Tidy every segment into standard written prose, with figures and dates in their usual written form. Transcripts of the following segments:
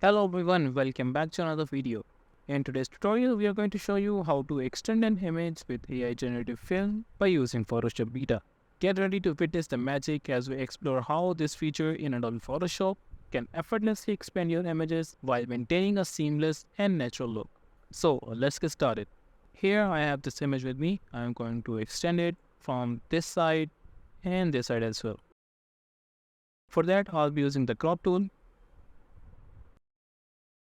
Hello everyone, welcome back to another video. In today's tutorial, we are going to show you how to extend an image with AI Generative Fill by using Photoshop Beta. Get ready to witness the magic as we explore how this feature in Adobe Photoshop can effortlessly expand your images while maintaining a seamless and natural look. So let's get started. Here I have this image with me. I am going to extend it from this side and this side as well. For that, I'll be using the crop tool.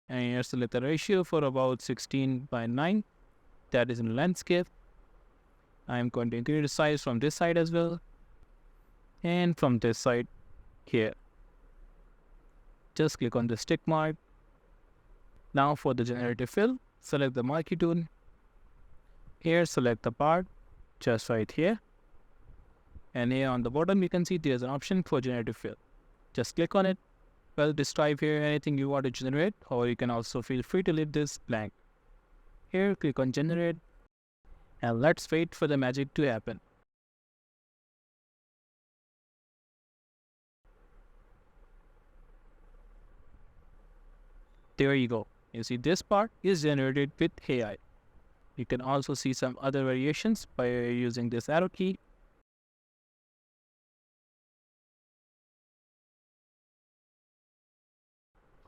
And here select the ratio for about 16:9. That is in landscape. I am going to increase the size from this side as well. And from this side here. Just click on the stick mark. Now for the generative fill, select the marquee tool. Here select the part just right here. And here on the bottom you can see there is an option for generative fill. Just click on it. Well, describe here anything you want to generate, or you can also feel free to leave this blank. Here, click on generate, and let's wait for the magic to happen. There you go. You see this part is generated with AI. You can also see some other variations by using this arrow key.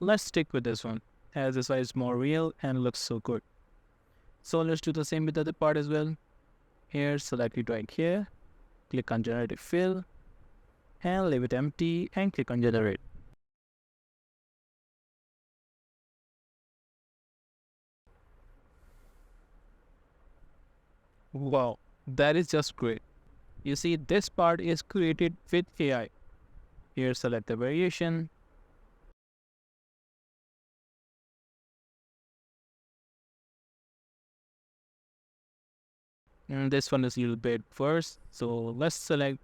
Let's stick with this one, as this one is more real and looks so good. So let's do the same with the other part as well. Here, select it right here, click on generative fill, and leave it empty and click on generate. Wow, that is just great. You see, this part is created with AI. Here, select the variation. And this one is a little bit worse, so let's select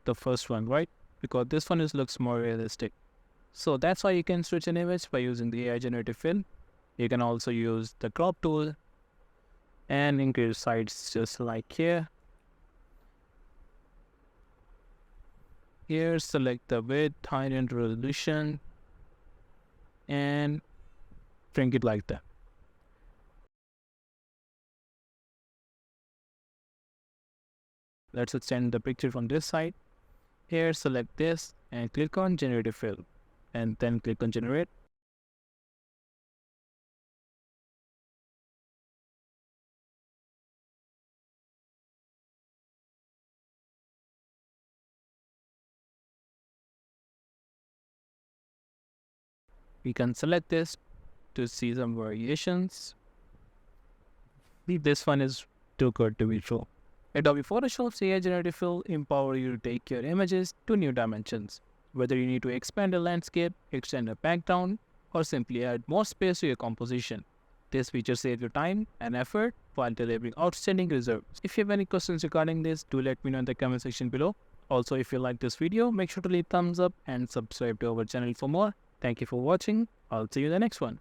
the first one, right? Because this one looks more realistic. So that's why you can switch an image by using the AI Generative Fill. You can also use the crop tool and increase size just like here. Here, select the width, height, and resolution, and shrink it like that. Let's extend the picture from this side. Here, select this and click on Generative Fill, and then click on Generate. We can select this to see some variations. This one is too good to be true. Adobe Photoshop's AI Generative Fill empower you to take your images to new dimensions. Whether you need to expand a landscape, extend a background, or simply add more space to your composition, this feature saves you time and effort while delivering outstanding results. If you have any questions regarding this, do let me know in the comment section below. Also, if you like this video, make sure to leave thumbs up and subscribe to our channel for more. Thank you for watching. I'll see you in the next one.